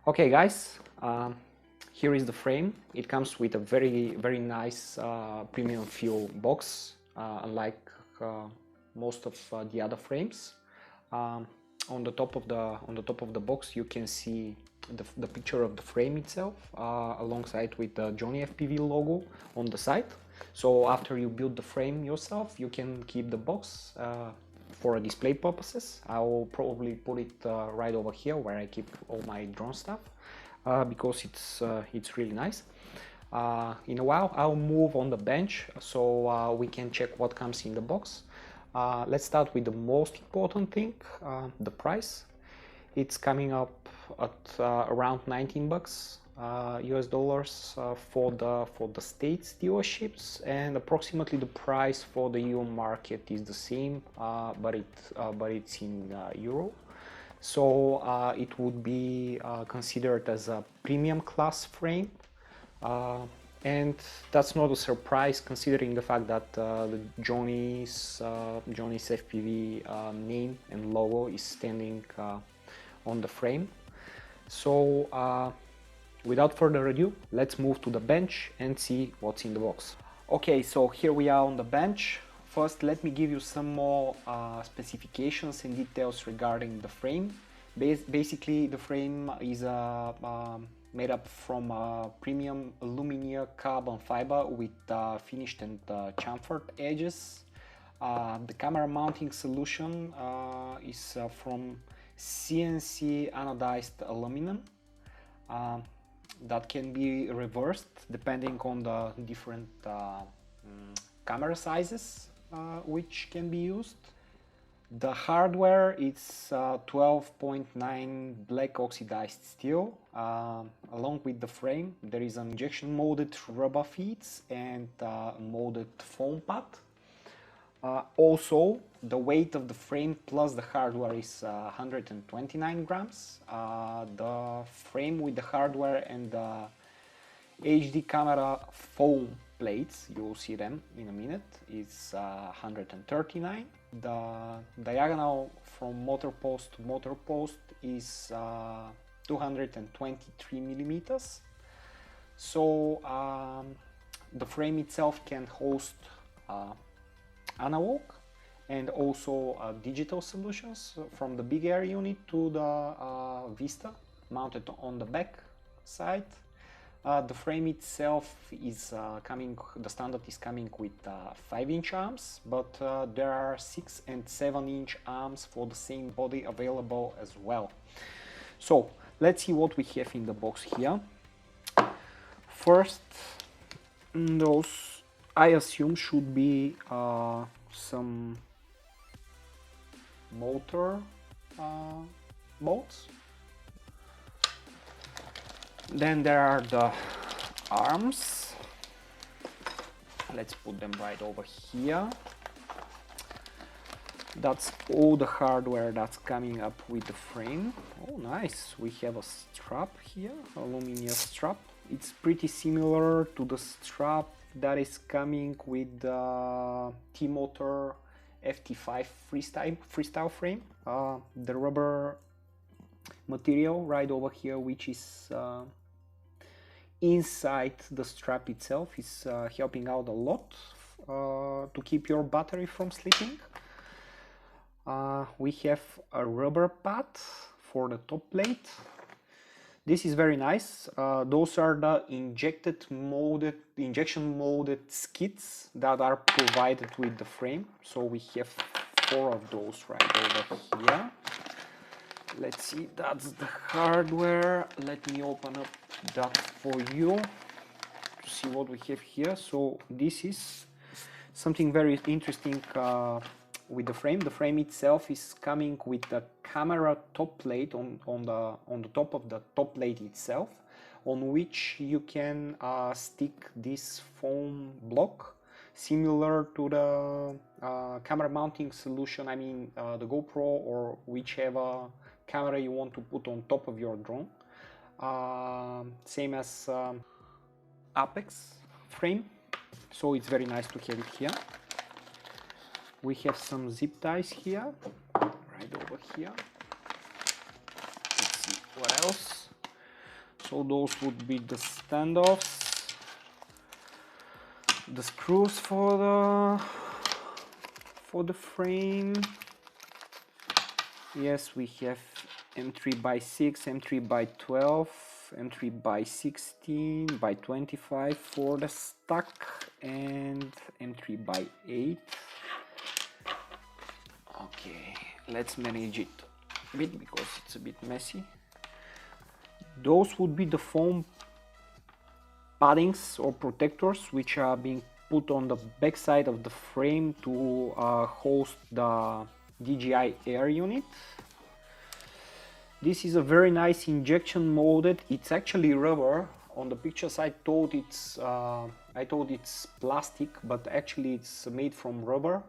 Okay guys, here is the frame. It comes with a very nice premium fuel box, unlike most of the other frames. On the top of the box you can see the picture of the frame itself, alongside with the JohnnyFPV logo on the side. So after you build the frame yourself, you can keep the box for display purposes. I will probably put it right over here where I keep all my drone stuff, because it's really nice. In a while I'll move on the bench so we can check what comes in the box. Let's start with the most important thing, the price. It's coming up at around 19 bucks US dollars for the States dealerships, and approximately the price for the EU market is the same, but it's in euro. So it would be considered as a premium class frame. And that's not a surprise, considering the fact that the Johnny's FPV name and logo is standing on the frame. So without further ado, let's move to the bench and see what's in the box. Okay, so here we are on the bench. First, let me give you some more specifications and details regarding the frame. Basically, the frame is made up from premium Lumenier carbon fiber with finished and chamfered edges. The camera mounting solution is from CNC anodized aluminum that can be reversed depending on the different camera sizes which can be used. The hardware is 12.9 black oxidized steel. Along with the frame there is an injection molded rubber feet and molded foam pad. Also, the weight of the frame plus the hardware is 129 grams. The frame with the hardware and the HD camera foam plates, you'll see them in a minute, is 139. The diagonal from motor post to motor post is 223 millimeters. So the frame itself can host analog and also digital solutions, from the big air unit to the Vista mounted on the back side. The frame itself is the standard is coming with 5-inch arms, but there are 6 and 7-inch arms for the same body available as well. So let's see what we have in the box here. First, those I assume should be some motor bolts. Then there are the arms. Let's put them right over here. That's all the hardware that's coming up with the frame. Oh, nice. We have a strap here, a Lumenier strap. It's pretty similar to the strap that is coming with the T-Motor FT5 Freestyle Frame. The rubber material right over here, which is inside the strap itself, is helping out a lot to keep your battery from slipping. We have a rubber pad for the top plate. This is very nice. Those are the injection molded skids that are provided with the frame. So we have 4 of those right over here. Let's see, that's the hardware. Let me open up that for you to see what we have here. So this is something very interesting with the frame. The frame itself is coming with the camera top plate on the top of the top plate itself, on which you can stick this foam block, similar to the camera mounting solution. I mean the GoPro or whichever camera you want to put on top of your drone. Same as Apex frame, so it's very nice to have it here. We have some zip ties here, right over here. Let's see, what else? So those would be the standoffs, the screws for the frame. Yes, we have M3x6, M3x12, M3x16x25 for the stack, and M3x8. Okay, let's manage it a bit because it's a bit messy. Those would be the foam paddings or protectors which are being put on the back side of the frame to host the DJI Air unit. This is a very nice injection molded. It's actually rubber. On the pictures I thought it's plastic, but actually it's made from rubber.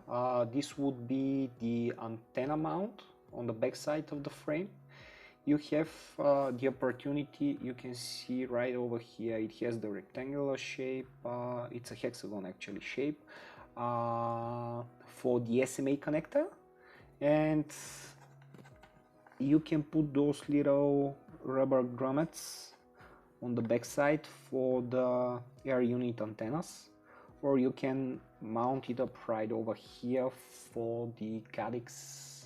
This would be the antenna mount on the back side of the frame. You have the opportunity, you can see right over here, it has the rectangular shape, it's a hexagon actually shape, for the SMA connector, and you can put those little rubber grommets on the back side for the air unit antennas, or you can mount it up right over here for the Caddx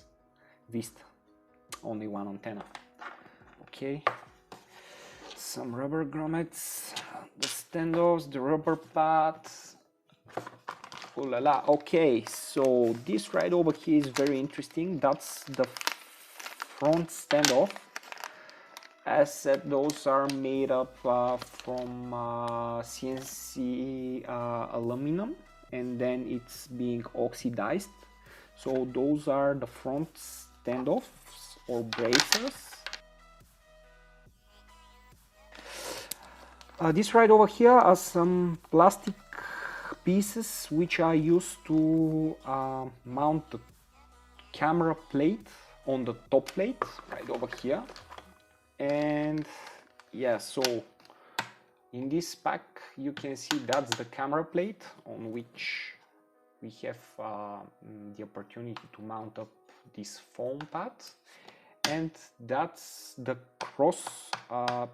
Vista, only one antenna. Okay, some rubber grommets, the standoffs, the rubber pads. Oh la la. Okay, so this right over here is very interesting. That's the front standoff. As said, those are made up from CNC aluminum, and then it's being oxidized. So those are the front standoffs or bracers. This right over here are some plastic pieces which are used to mount the camera plate on the top plate right over here. And yeah, so in this pack you can see that's the camera plate on which we have the opportunity to mount up these foam pads. And that's the cross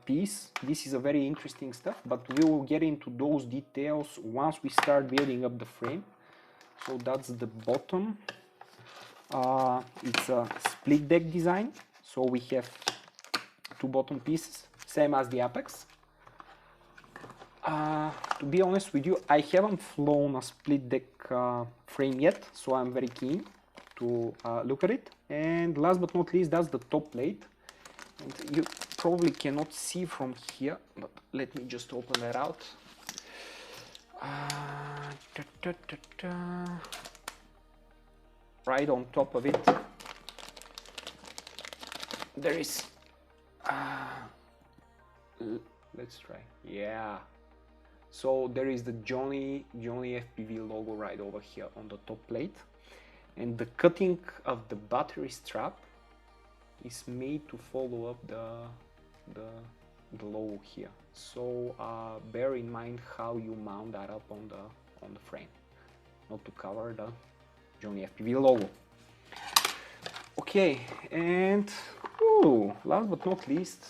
piece. This is a very interesting stuff, but we will get into those details once we start building up the frame. So that's the bottom. It's a split deck design, so we have two bottom pieces, same as the apex. To be honest with you, I haven't flown a split deck frame yet, so I'm very keen to look at it. And last but not least, that's the top plate. And you probably cannot see from here, but let me just open that out. Right on top of it, there is, let's try, yeah. So there is the JohnnyFPV logo right over here on the top plate. And the cutting of the battery strap is made to follow up the logo here. So bear in mind how you mount that up on the frame, not to cover the JohnnyFPV logo. Okay, and last but not least,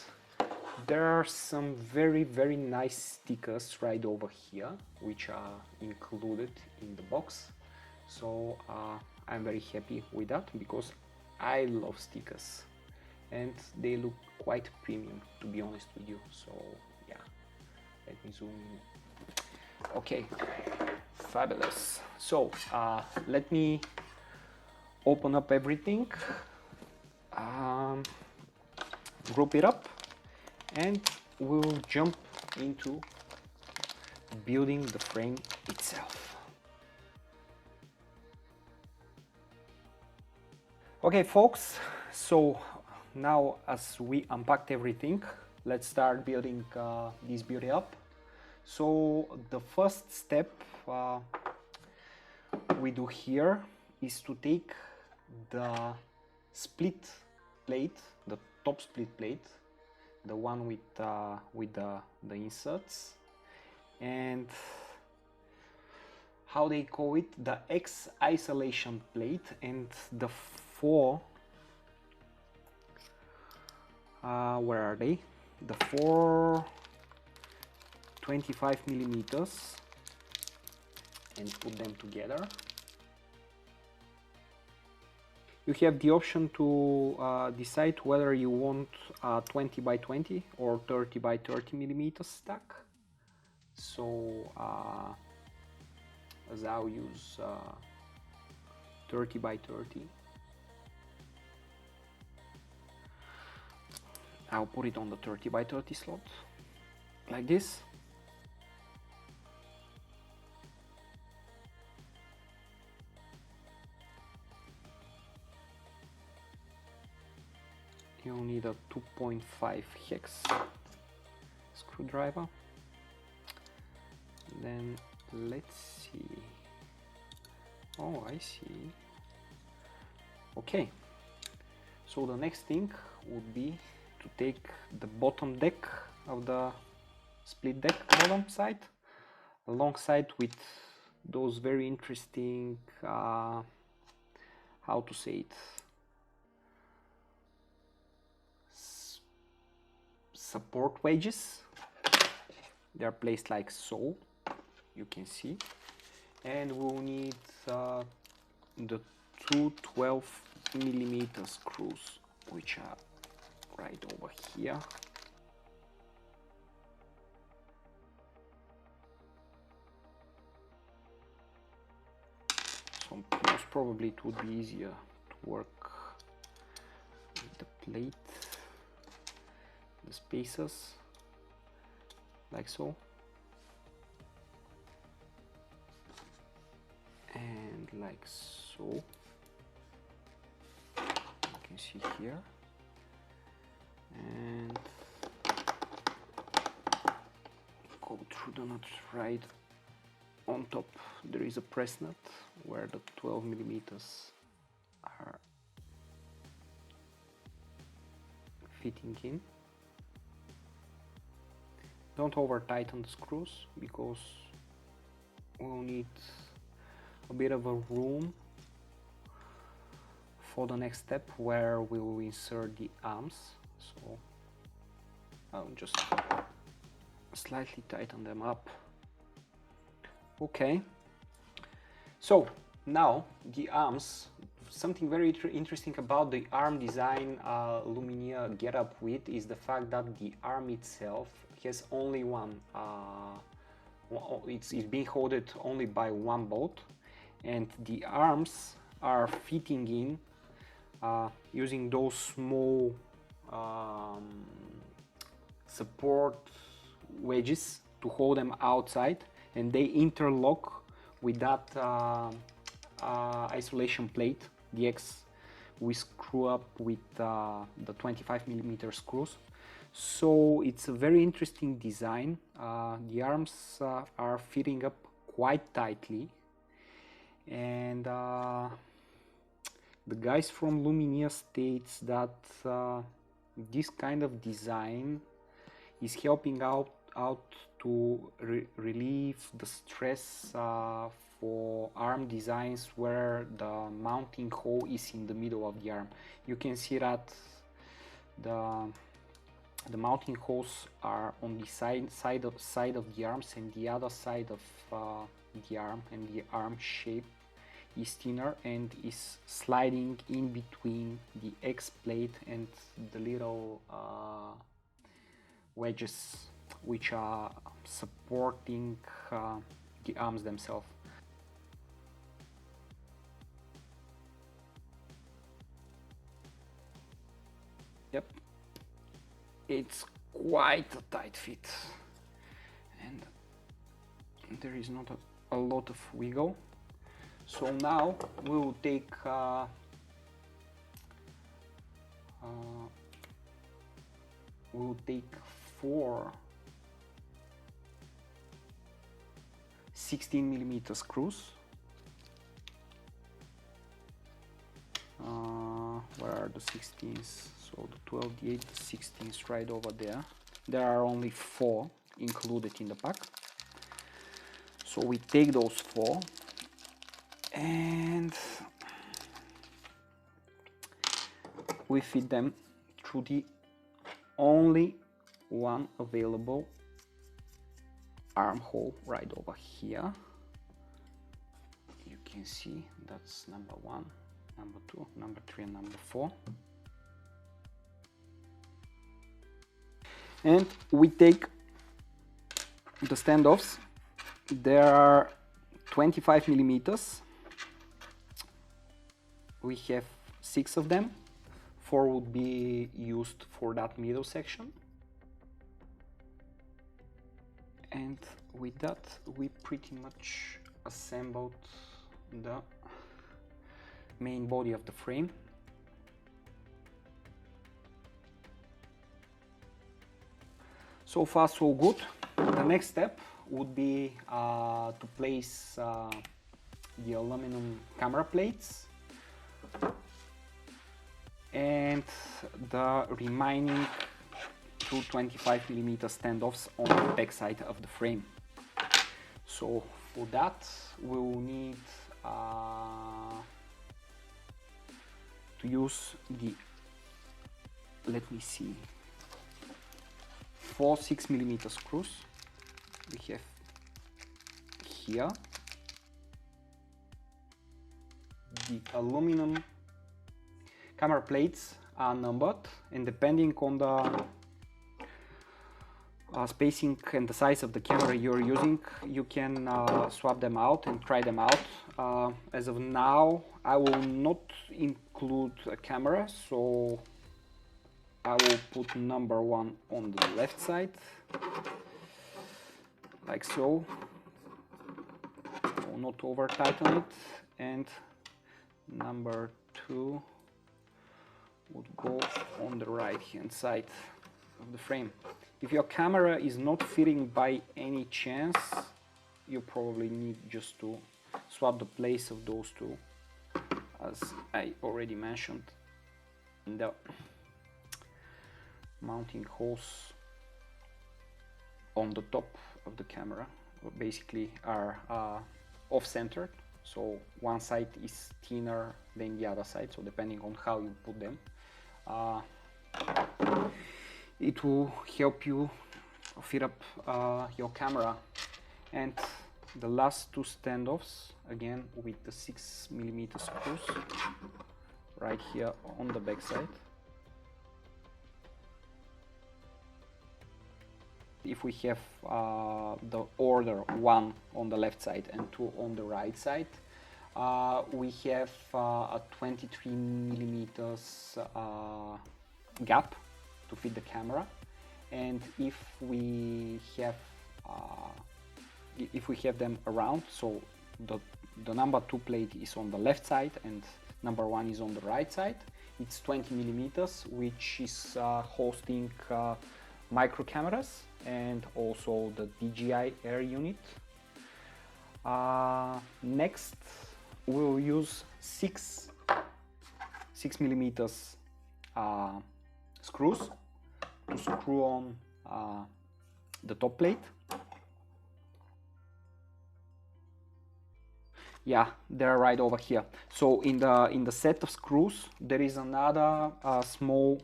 there are some very nice stickers right over here, which are included in the box. So I'm very happy with that because I love stickers and they look quite premium, to be honest with you. So yeah, let me zoom in. Okay, fabulous. So let me open up everything, group it up, and we'll jump into building the frame itself. Okay folks, so now as we unpacked everything, let's start building this beauty up. So the first step we do here is to take the split plate, the top split plate, the one with the inserts, and how they call it, the X isolation plate, and the four where are they? The 4 25 millimeters, and put them together. You have the option to decide whether you want 20 by 20 or 30 by 30 millimeters stack. So as I'll use 30 by 30. I'll put it on the 30 by 30 slot, like this. You'll need a 2.5 hex screwdriver. Then let's see. Oh, I see. Okay, so the next thing would be to take the bottom deck of the split deck bottom side alongside with those very interesting how to say it, support wedges. They are placed like so, you can see, and we'll need the two 12 millimeter screws, which are right over here. So most probably it would be easier to work with the plate, the spacers, like so, and like so. You can see here, and go through the nut right on top. There is a press nut where the 12 millimeters are fitting in. Don't over tighten the screws because we'll need a bit of a room for the next step where we will insert the arms. So I'll just slightly tighten them up. Okay, so now the arms. Something very interesting about the arm design Lumenier get up with is the fact that the arm itself has only one, it's being held only by one bolt, and the arms are fitting in using those small support wedges to hold them outside, and they interlock with that isolation plate, the X we screw up with the 25 millimeter screws. So it's a very interesting design. The arms are fitting up quite tightly, and the guys from Lumenier states that this kind of design is helping out to relieve the stress for arm designs where the mounting hole is in the middle of the arm. You can see that the mounting holes are on the side of the arms, and the other side of the arm, and the arm shape is thinner and is sliding in between the X plate and the little wedges which are supporting the arms themselves. Yep, it's quite a tight fit, and there is not a lot of wiggle. So now we will take four 16 millimeter screws. Where are the 16s? So the 12, the 8, the 16s right over there. There are only 4 included in the pack. So we take those 4 and we fit them through the only one available armhole right over here. You can see that's number 1, number 2, number 3 and number 4. And we take the standoffs. There are 25 millimeters. We have 6 of them. 4 would be used for that middle section. And with that, we pretty much assembled the main body of the frame. So far so good. The next step would be to place the aluminum camera plates and the remaining 225mm standoffs on the back side of the frame. So for that we will need to use the, let me see, 4 6mm screws we have here. The aluminum camera plates are numbered, and depending on the spacing and the size of the camera you're using, you can swap them out and try them out. As of now, I will not include a camera, so I will put number 1 on the left side, like so. I will not over tighten it, and number 2 would go on the right hand side of the frame. If your camera is not fitting by any chance, you probably need just to swap the place of those two, as I already mentioned. In the mounting holes on the top of the camera basically are off-centered, so one side is thinner than the other side, so depending on how you put them, it will help you fit up your camera. And the last 2 standoffs, again with the 6mm screws right here on the back side. If we have the order 1 on the left side and 2 on the right side, we have a 23mm gap to fit the camera. And if we have them around, so the number 2 plate is on the left side and number 1 is on the right side, it's 20mm, which is hosting micro cameras and also the DJI Air unit. Next we'll use 6mm screws to screw on the top plate. Yeah, they're right over here. So in the set of screws there is another small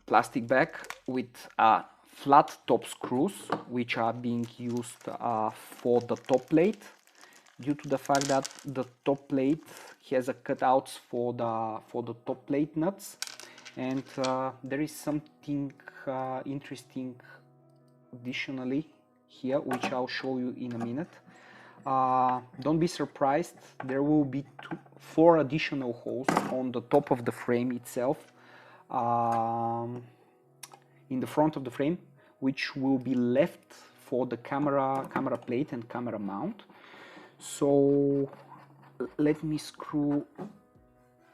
plastic bag with flat top screws, which are being used for the top plate, due to the fact that the top plate has a cutouts for the top plate nuts. And there is something interesting additionally here, which I'll show you in a minute. Don't be surprised, there will be 4 additional holes on the top of the frame itself, in the front of the frame, which will be left for the camera plate and camera mount. So let me screw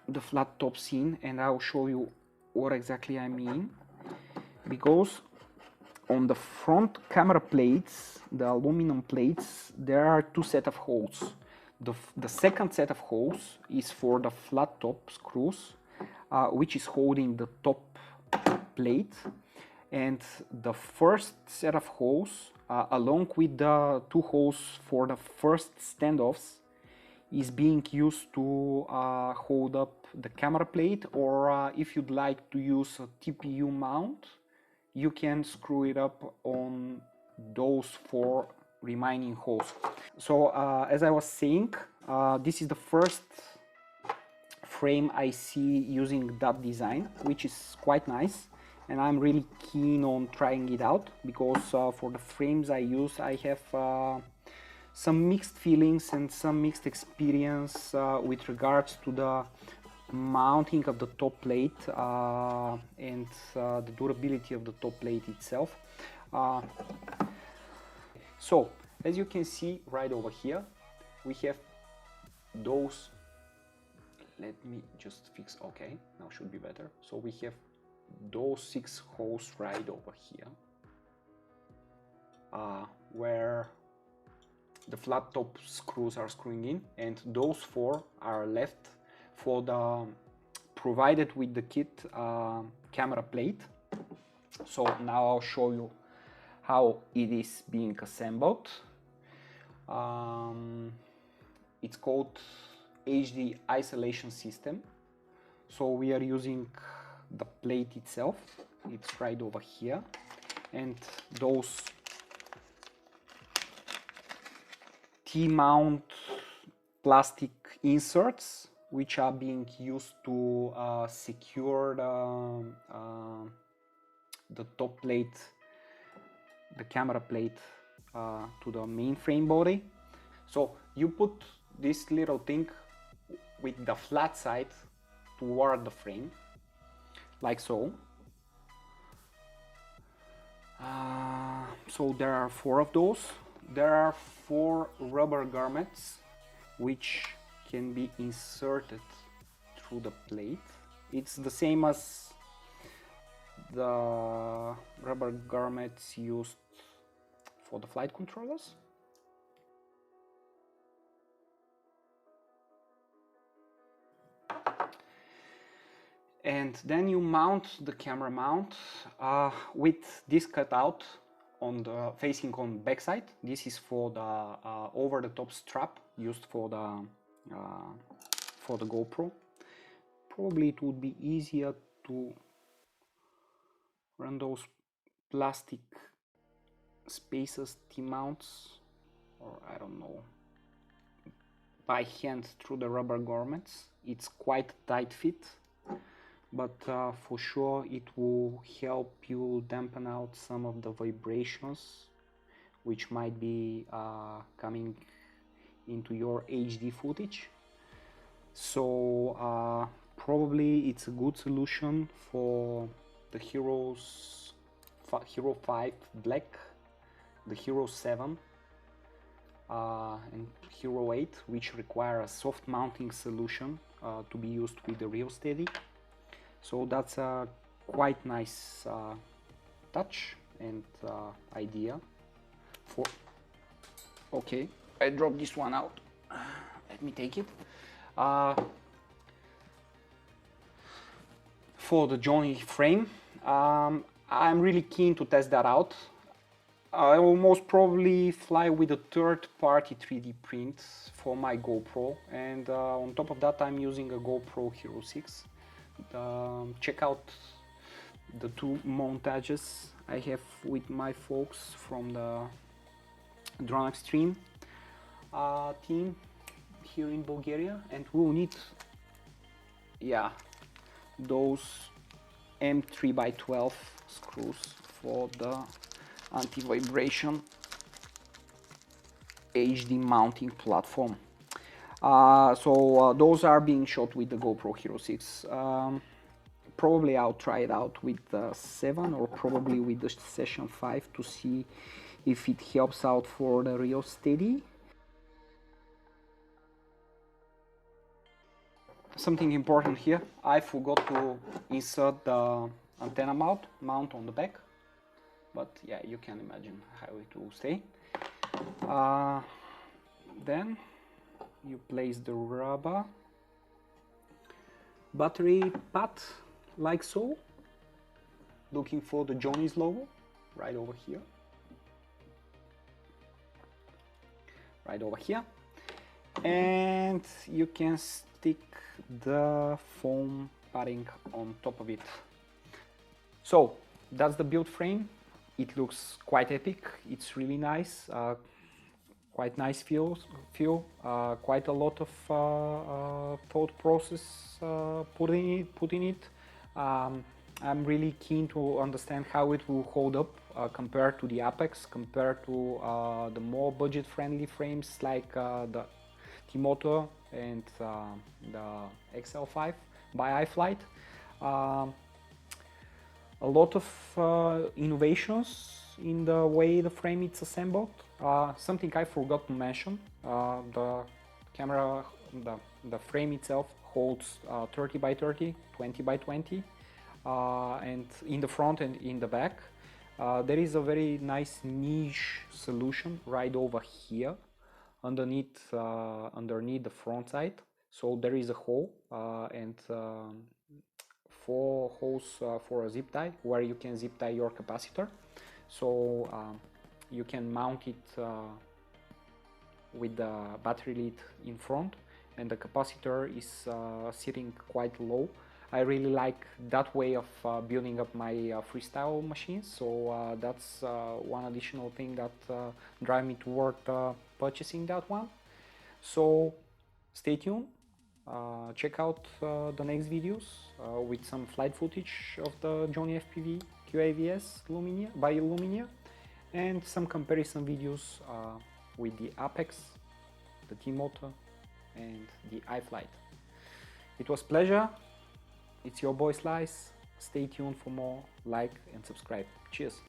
the flat tops in and I'll show you what exactly I mean. Because on the front camera plates, the aluminum plates, there are 2 sets of holes. The second set of holes is for the flat top screws, which is holding the top plate, and the first set of holes, along with the 2 holes for the first standoffs, is being used to hold up the camera plate, or if you'd like to use a TPU mount, you can screw it up on those 4 remaining holes. So as I was saying, this is the first frame I see using that design, which is quite nice, and I'm really keen on trying it out, because for the frames I use, I have some mixed feelings and some mixed experience with regards to the mounting of the top plate and the durability of the top plate itself. So as you can see right over here, we have those, let me just fix, okay, now should be better. So we have those 6 holes right over here, where the flat top screws are screwing in, and those 4 are left for the provided with the kit camera plate. So now I'll show you how it is being assembled. It's called HD isolation system. So we are using the plate itself, it's right over here, and those T-mount plastic inserts, which are being used to secure the top plate, the camera plate, to the main frame body. So you put this little thing with the flat side toward the frame, like so. So there are 4 of those. There are 4 rubber garments which can be inserted through the plate. It's the same as the rubber garments used for the flight controllers. And then you mount the camera mount with this cutout on the facing on backside. This is for the over-the-top strap used for the GoPro. Probably it would be easier to run those plastic spacers T-mounts, or I don't know, by hand through the rubber garments. It's quite a tight fit, but for sure it will help you dampen out some of the vibrations which might be coming into your HD footage. So probably it's a good solution for the Hero 5 Black, the Hero 7 and Hero 8, which require a soft mounting solution to be used with the Real Steady. So that's a quite nice touch and idea for... Okay, I dropped this one out. Let me take it. For the Johnny frame, I'm really keen to test that out. I will most probably fly with a third-party 3D print for my GoPro, and on top of that I'm using a GoPro Hero 6. Check out the 2 montages I have with my folks from the Drone Extreme team here in Bulgaria, and we'll need, yeah, those M3x12 screws for the anti-vibration HD mounting platform. So those are being shot with the GoPro Hero 6. Probably I'll try it out with the 7 or probably with the Session 5 to see if it helps out for the Real Steady. Something important here, I forgot to insert the antenna mount on the back, but yeah, you can imagine how it will stay. Then you place the rubber battery pad like so, looking for the Johnny's logo right over here. and you can stick the foam padding on top of it. So that's the build frame. It looks quite epic. It's really nice. Quite nice feel. Quite a lot of thought process put in it. I'm really keen to understand how it will hold up compared to the Apex, compared to the more budget-friendly frames like the T-Motor and the XL5 by iFlight. A lot of innovations in the way the frame is assembled. Something I forgot to mention, the camera, the frame itself holds 30 by 30, 20 by 20, and in the front and in the back. There is a very nice niche solution right over here, underneath the front side. So there is a hole and 4 holes for a zip tie, where you can zip tie your capacitor. So you can mount it with the battery lid in front, and the capacitor is sitting quite low. I really like that way of building up my freestyle machines, so that's one additional thing that drive me toward purchasing that one. So stay tuned, check out the next videos with some flight footage of the JohnnyFPV QAV-S by Lumenier, and some comparison videos with the Apex, the T-Motor and the iFlight. It was a pleasure. It's your boy Slice. Stay tuned for more. Like and subscribe. Cheers.